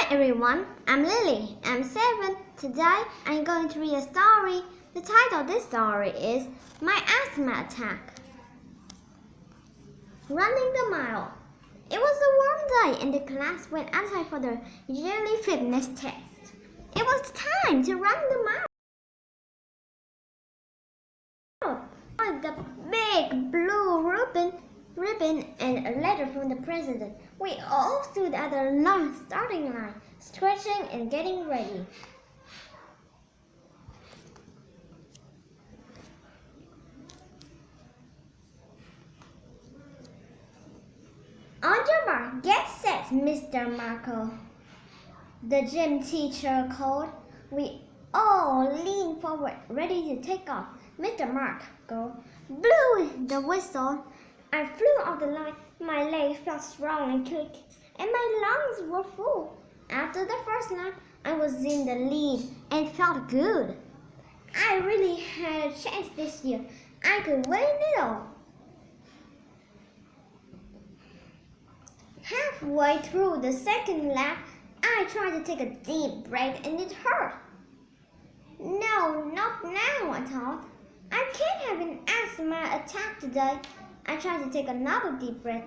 everyone, I'm Lily. I'm 7. Today I'm going to read a story. The title of this story is My Asthma Attack. Running the mile. It was a warm day and the class went outside for the yearly fitness test. It was time to run the mile. The big blue ribbon and a letter from the president. We all stood at the long starting line, stretching and getting ready. On your mark, get set, Mr. Marco. The gym teacher called. We all leaned forward, ready to take off. Mr. Marco blew the whistle. I flew off the line. My legs felt strong and quick, and my lungs were full. After the first lap, I was in the lead and felt good. I really had a chance this year. I could win it all. Halfway through the second lap, I tried to take a deep breath and it hurt. No, not now, I thought. I can't have an asthma attack today. I tried to take another deep breath.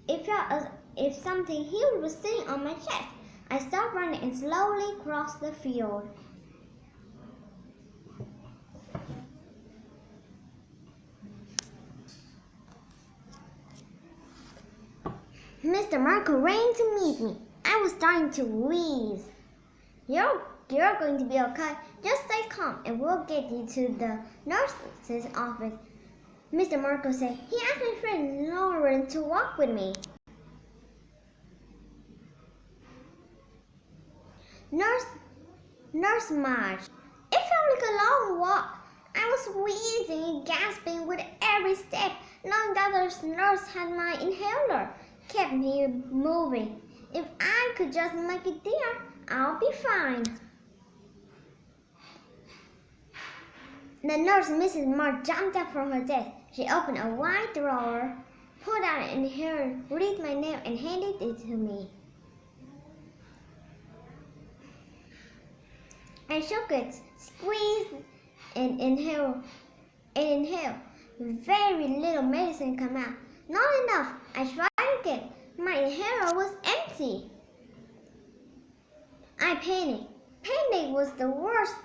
It felt as if something huge was sitting on my chest. I stopped running and slowly crossed the field. Mr. Marco ran to meet me. I was starting to wheeze. You're going to be okay. Just stay calm and we'll get you to the nurse's office. Mr. Marco said he asked my friend Lauren to walk with me. Nurse Marge. It felt like a long walk. I was wheezing and gasping with every step. Knowing that the nurse had my inhaler kept me moving. If I could just make it there, I'll be fine. The nurse, Mrs. March, jumped up from her desk. She opened a wide drawer, pulled out an inhaler, read my name, and handed it to me. I shook it, squeezed, and inhaled. Very little medicine came out. Not enough. I tried again. My inhaler was empty. I panicked. Panic was the worst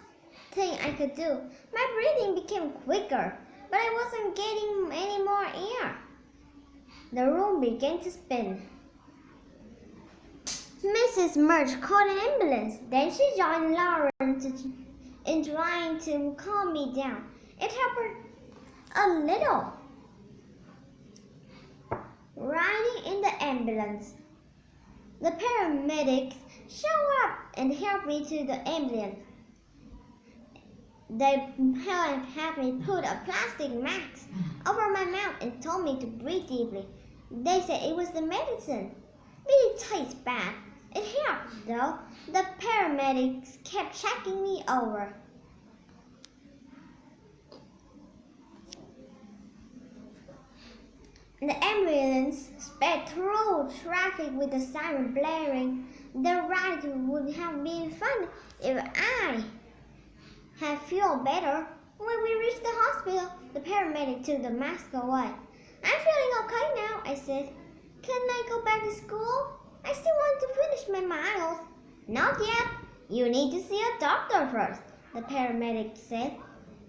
thing I could do. My breathing became quicker, but I wasn't getting any more air. The room began to spin. Mrs. Murch called an ambulance. Then she joined Lauren in trying to calm me down. It helped her a little. Riding in the ambulance, the paramedics showed up and helped me to the ambulance. They had me put a plastic mask over my mouth and told me to breathe deeply. They said it was the medicine. It tastes bad. It helped though. The paramedics kept checking me over. The ambulance sped through traffic with the siren blaring. The ride would have been fun if I had felt better. When we reached the hospital, the paramedic took the mask away. I'm feeling okay now, I said. Can I go back to school? I still want to finish my miles. Not yet. You need to see a doctor first, the paramedic said.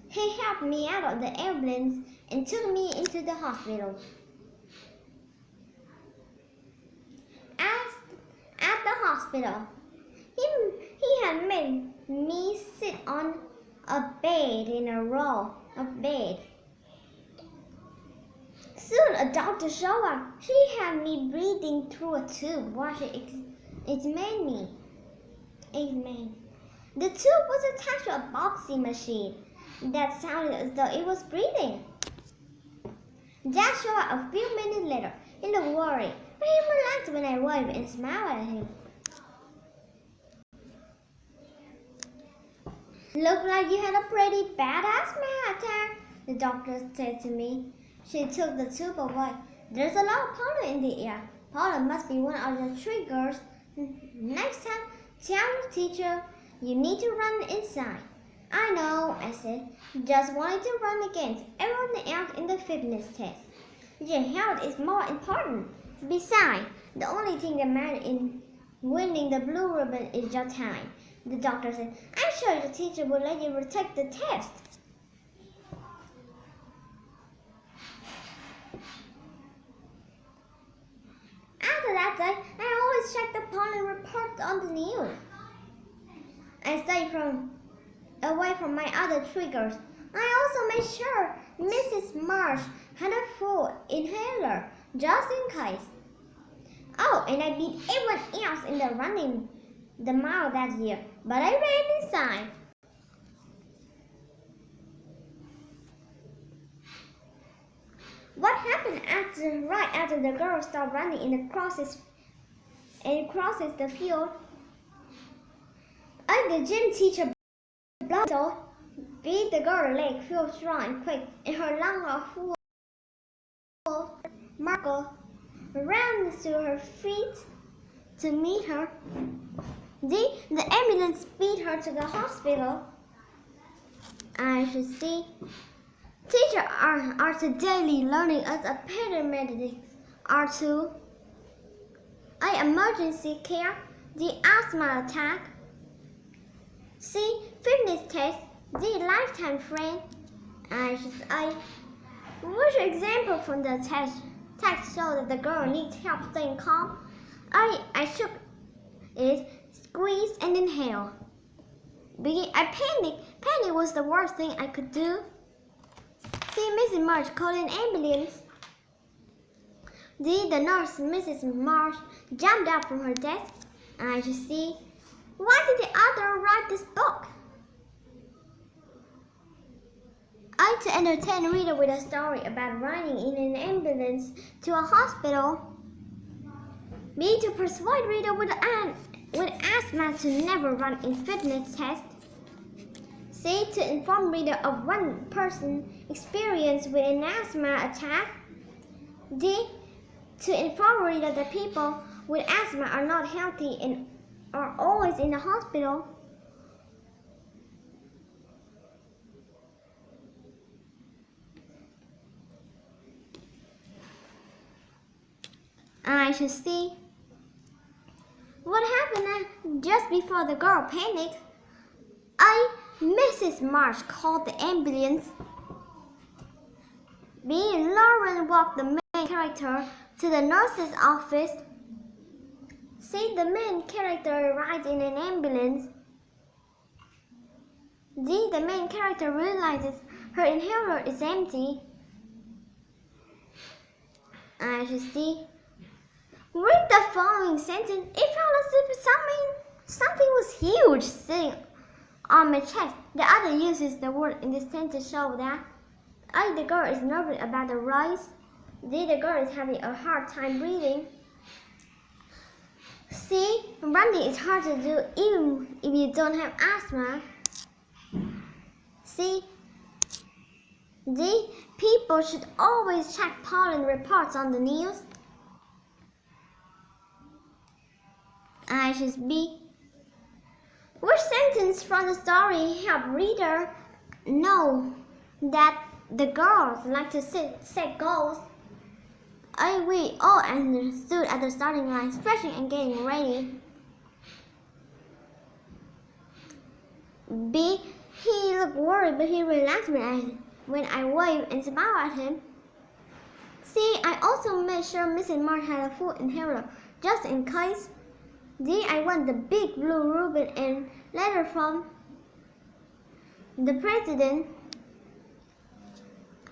He helped me out of the ambulance and took me into the hospital. At the hospital, he had made me sit on a bed in a row of beds. Soon a doctor showed up. She had me breathing through a tube while she examined me. The tube was attached to a boxing machine that sounded as though it was breathing. Dad showed up a few minutes later. He looked worried, but he relaxed when I waved and smiled at him. Looked like you had a pretty bad asthma attack, the doctor said to me. She took the tube away. There's a lot of pollen in the air. Pollen must be one of the triggers Next time, tell the teacher you need to run inside. I know, I said. Just wanted to run against everyone else in the fitness test. Your health is more important. Besides, the only thing that matters in winning the blue ribbon is your time. The doctor said, I'm sure the teacher will let you retake the test. After that day, I always checked the pollen reports on the news. I stayed away from my other triggers. I also made sure Mrs. Marsh had a full inhaler, just in case. Oh, and I beat everyone else in the running the mile that year, but I ran inside. What happened right after the girl stopped running and crosses the field? The gym teacher beat the girl's leg feel strong and quick, and her lungs are full of Margot ran to her feet to meet her. The ambulance beat her to the hospital. I should see. Teachers are today learning as a paramedics are too. Emergency care, the asthma attack. See, fitness test, the lifetime friend. Which example from the text show that the girl needs help staying calm? I shook it, squeeze and inhale. I panicked. Panic was the worst thing I could do. See, Mrs. Marsh called an ambulance. The nurse, Mrs. Marsh, jumped up from her desk. I should see. Why did the author write this book? To entertain the reader with a story about riding in an ambulance to a hospital. B. To persuade reader with asthma to never run in fitness test. C. To inform reader of one person experience with an asthma attack. D. To inform reader that people with asthma are not healthy and are always in the hospital. I should see. What happened just before the girl panicked? Mrs. Marsh called the ambulance. B. Lauren walked the main character to the nurse's office. C. The main character rides in an ambulance. D. The main character realizes her inhaler is empty. I should see. Read the following sentence. It felt as if something was huge sitting on my chest. The other uses the word in this sentence to show that the girl is nervous about the rise. D. The girl is having a hard time breathing. C. Running is hard to do even if you don't have asthma. C. D. People should always check pollen reports on the news. I should be. Which sentence from the story help reader know that the girls like to set goals? We all understood at the starting line, stretching and getting ready. B. He looked worried, but he relaxed when I waved and smiled at him. C. I also made sure Mrs. Marsh had a full inhaler, just in case. D. I won the big blue ribbon and letter from the president.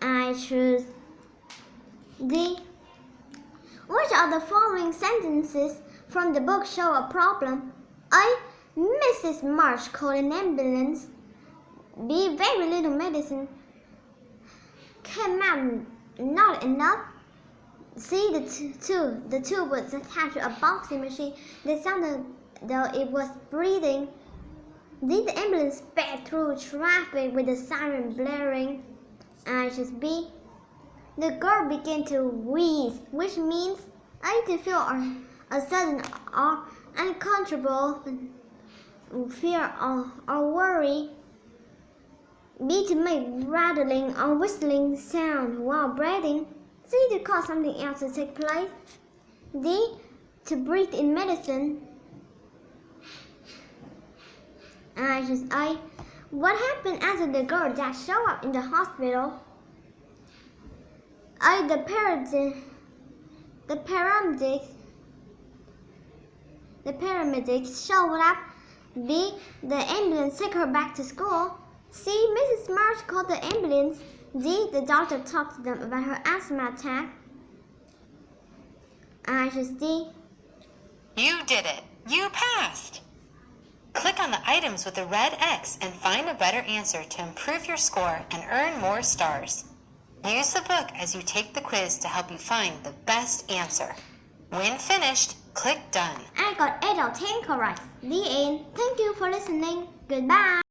I choose D. Which of the following sentences from the book show a problem? A. Mrs. Marsh called an ambulance. B. Very little medicine came out not enough. C. The tube was attached to a boxing machine that sounded though it was breathing. D. The ambulance sped through traffic with the siren blaring. I choose B. The girl began to wheeze, which means to feel a sudden uncomfortable, fear or worry. B, to make rattling or whistling sound while breathing. C, to cause something else to take place. D, to breathe in medicine. Answer A. What happened after the girl that showed up in the hospital? A. The paramedics showed up. B. The ambulance took her back to school. C. Mrs. March called the ambulance. D. The doctor talked to them about her asthma attack. Answer D. You did it! You passed! Click on the items with the red X and find a better answer to improve your score and earn more stars. Use the book as you take the quiz to help you find the best answer. When finished, click Done. I got 8 out of 10 correct. The end. Thank you for listening. Goodbye.